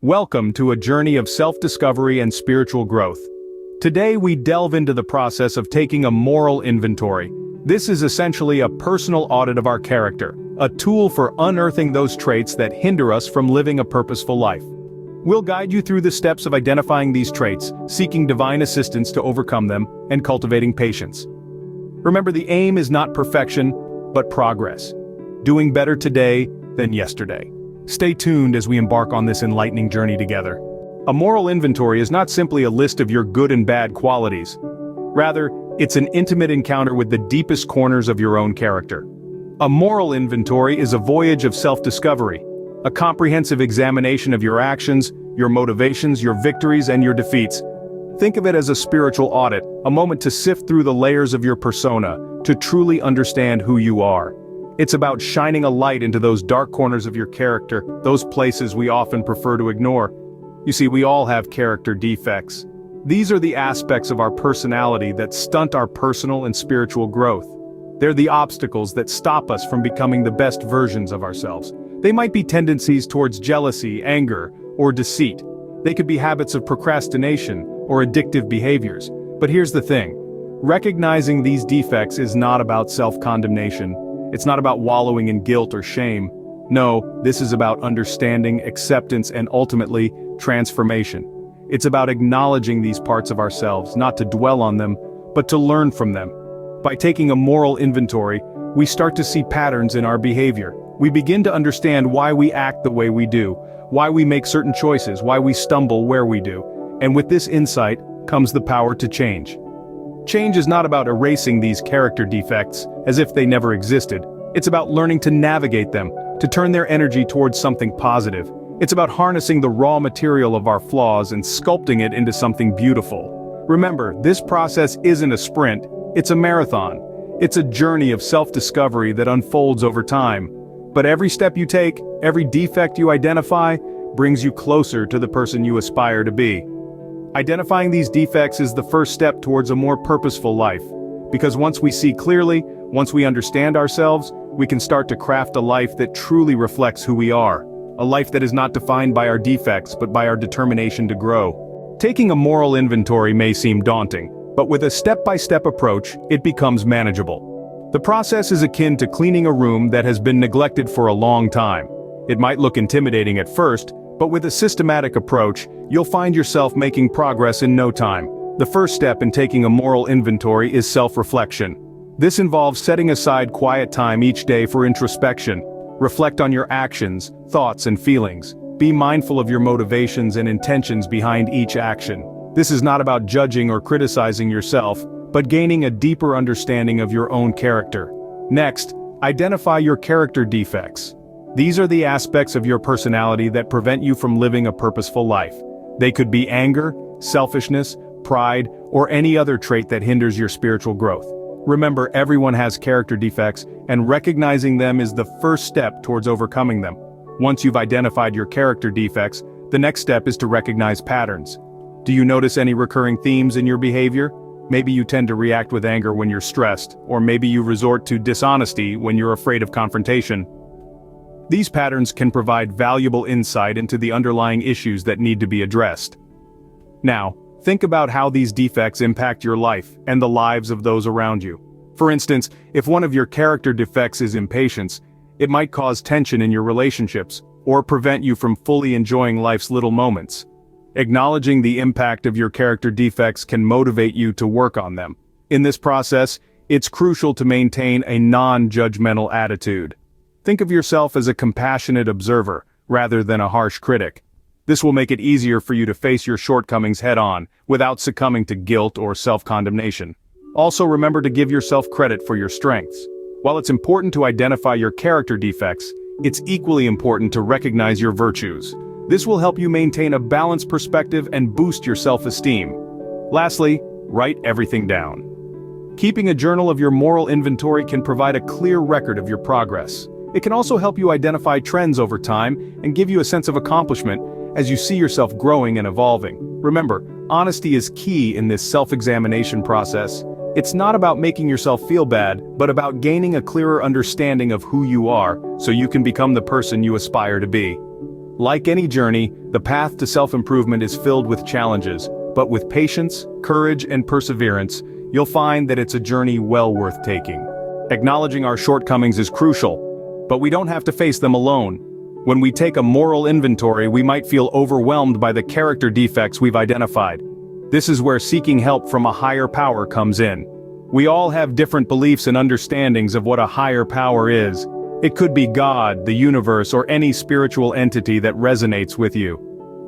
Welcome to a journey of self-discovery and spiritual growth. Today we delve into the process of taking a moral inventory. This is essentially a personal audit of our character, a tool for unearthing those traits that hinder us from living a purposeful life. We'll guide you through the steps of identifying these traits, seeking divine assistance to overcome them, and cultivating patience. Remember, the aim is not perfection, but progress. Doing better today than yesterday. Stay tuned as we embark on this enlightening journey together. A moral inventory is not simply a list of your good and bad qualities. Rather, it's an intimate encounter with the deepest corners of your own character. A moral inventory is a voyage of self-discovery, a comprehensive examination of your actions, your motivations, your victories, and your defeats. Think of it as a spiritual audit, a moment to sift through the layers of your persona, to truly understand who you are. It's about shining a light into those dark corners of your character, those places we often prefer to ignore. You see, we all have character defects. These are the aspects of our personality that stunt our personal and spiritual growth. They're the obstacles that stop us from becoming the best versions of ourselves. They might be tendencies towards jealousy, anger, or deceit. They could be habits of procrastination or addictive behaviors. But here's the thing. Recognizing these defects is not about self-condemnation. It's not about wallowing in guilt or shame. No, this is about understanding, acceptance, and ultimately, transformation. It's about acknowledging these parts of ourselves, not to dwell on them, but to learn from them. By taking a moral inventory, we start to see patterns in our behavior. We begin to understand why we act the way we do, why we make certain choices, why we stumble where we do. And with this insight comes the power to change. Change is not about erasing these character defects as if they never existed. It's about learning to navigate them, to turn their energy towards something positive. It's about harnessing the raw material of our flaws and sculpting it into something beautiful. Remember, this process isn't a sprint, it's a marathon. It's a journey of self-discovery that unfolds over time. But every step you take, every defect you identify, brings you closer to the person you aspire to be. Identifying these defects is the first step towards a more purposeful life. Because once we see clearly, once we understand ourselves, we can start to craft a life that truly reflects who we are. A life that is not defined by our defects but by our determination to grow. Taking a moral inventory may seem daunting, but with a step-by-step approach, it becomes manageable. The process is akin to cleaning a room that has been neglected for a long time. It might look intimidating at first, but with a systematic approach, you'll find yourself making progress in no time. The first step in taking a moral inventory is self-reflection. This involves setting aside quiet time each day for introspection. Reflect on your actions, thoughts, and feelings. Be mindful of your motivations and intentions behind each action. This is not about judging or criticizing yourself, but gaining a deeper understanding of your own character. Next, identify your character defects. These are the aspects of your personality that prevent you from living a purposeful life. They could be anger, selfishness, pride, or any other trait that hinders your spiritual growth. Remember, everyone has character defects, and recognizing them is the first step towards overcoming them. Once you've identified your character defects, the next step is to recognize patterns. Do you notice any recurring themes in your behavior? Maybe you tend to react with anger when you're stressed, or maybe you resort to dishonesty when you're afraid of confrontation. These patterns can provide valuable insight into the underlying issues that need to be addressed. Now, think about how these defects impact your life and the lives of those around you. For instance, if one of your character defects is impatience, it might cause tension in your relationships, or prevent you from fully enjoying life's little moments. Acknowledging the impact of your character defects can motivate you to work on them. In this process, it's crucial to maintain a non-judgmental attitude. Think of yourself as a compassionate observer, rather than a harsh critic. This will make it easier for you to face your shortcomings head-on, without succumbing to guilt or self-condemnation. Also, remember to give yourself credit for your strengths. While it's important to identify your character defects, it's equally important to recognize your virtues. This will help you maintain a balanced perspective and boost your self-esteem. Lastly, write everything down. Keeping a journal of your moral inventory can provide a clear record of your progress. It can also help you identify trends over time and give you a sense of accomplishment as you see yourself growing and evolving. Remember, honesty is key in this self-examination process. It's not about making yourself feel bad, but about gaining a clearer understanding of who you are, so you can become the person you aspire to be. Like any journey, the path to self-improvement is filled with challenges, but with patience, courage, and perseverance, you'll find that it's a journey well worth taking. Acknowledging our shortcomings is crucial, but we don't have to face them alone. When we take a moral inventory, we might feel overwhelmed by the character defects we've identified. This is where seeking help from a higher power comes in. We all have different beliefs and understandings of what a higher power is. It could be God, the universe, or any spiritual entity that resonates with you.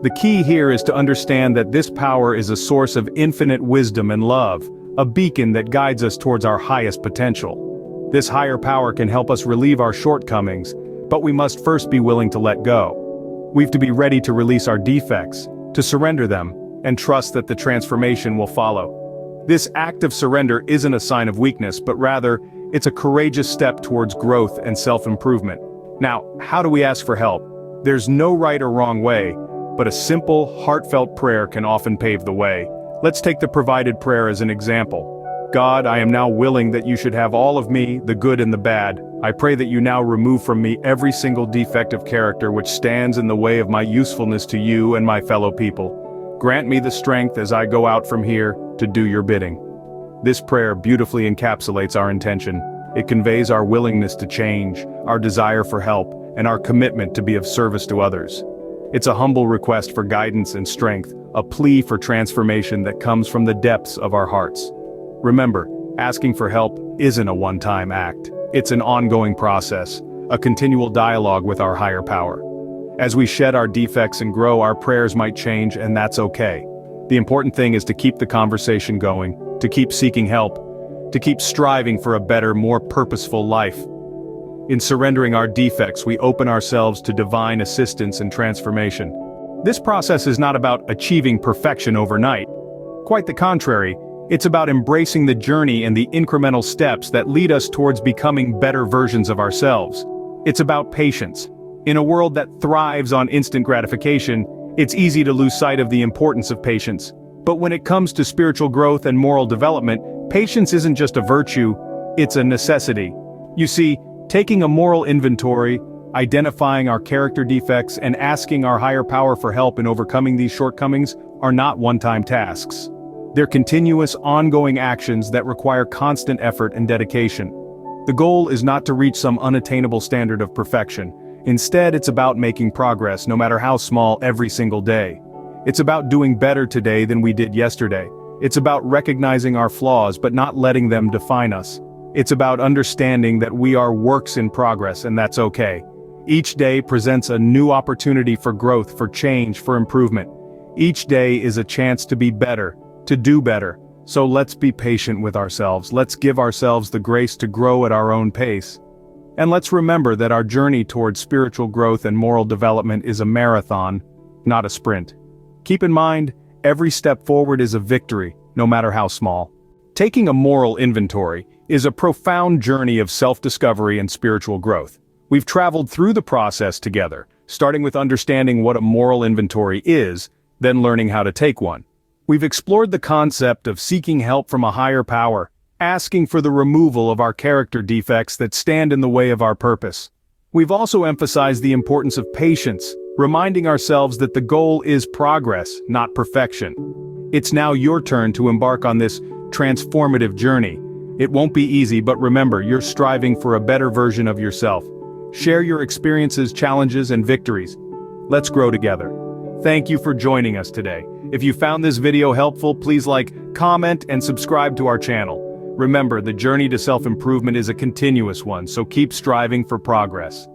The key here is to understand that this power is a source of infinite wisdom and love, a beacon that guides us towards our highest potential. This higher power can help us relieve our shortcomings, but we must first be willing to let go. We've to be ready to release our defects, to surrender them, and trust that the transformation will follow. This act of surrender isn't a sign of weakness, but rather, it's a courageous step towards growth and self-improvement. Now, how do we ask for help? There's no right or wrong way, but a simple, heartfelt prayer can often pave the way. Let's take the provided prayer as an example. God, I am now willing that you should have all of me, the good and the bad. I pray that you now remove from me every single defect of character which stands in the way of my usefulness to you and my fellow people. Grant me the strength as I go out from here to do your bidding. This prayer beautifully encapsulates our intention. It conveys our willingness to change, our desire for help, and our commitment to be of service to others. It's a humble request for guidance and strength, a plea for transformation that comes from the depths of our hearts. Remember, asking for help isn't a one-time act. It's an ongoing process, a continual dialogue with our higher power. As we shed our defects and grow, our prayers might change, and that's okay. The important thing is to keep the conversation going, to keep seeking help, to keep striving for a better, more purposeful life. In surrendering our defects, we open ourselves to divine assistance and transformation. This process is not about achieving perfection overnight. Quite the contrary, it's about embracing the journey and the incremental steps that lead us towards becoming better versions of ourselves. It's about patience. In a world that thrives on instant gratification, it's easy to lose sight of the importance of patience. But when it comes to spiritual growth and moral development, patience isn't just a virtue, it's a necessity. You see, taking a moral inventory, identifying our character defects, and asking our higher power for help in overcoming these shortcomings are not one-time tasks. They're continuous, ongoing actions that require constant effort and dedication. The goal is not to reach some unattainable standard of perfection. Instead, it's about making progress, no matter how small, every single day. It's about doing better today than we did yesterday. It's about recognizing our flaws but not letting them define us. It's about understanding that we are works in progress, and that's okay. Each day presents a new opportunity for growth, for change, for improvement. Each day is a chance to be better, to do better. So let's be patient with ourselves. Let's give ourselves the grace to grow at our own pace. And let's remember that our journey towards spiritual growth and moral development is a marathon, not a sprint. Keep in mind, every step forward is a victory, no matter how small. Taking a moral inventory is a profound journey of self-discovery and spiritual growth. We've traveled through the process together, starting with understanding what a moral inventory is, then learning how to take one. We've explored the concept of seeking help from a higher power, asking for the removal of our character defects that stand in the way of our purpose. We've also emphasized the importance of patience, reminding ourselves that the goal is progress, not perfection. It's now your turn to embark on this transformative journey. It won't be easy, but remember, you're striving for a better version of yourself. Share your experiences, challenges, and victories. Let's grow together. Thank you for joining us today. If you found this video helpful, please like, comment, and subscribe to our channel. Remember, the journey to self-improvement is a continuous one, so keep striving for progress.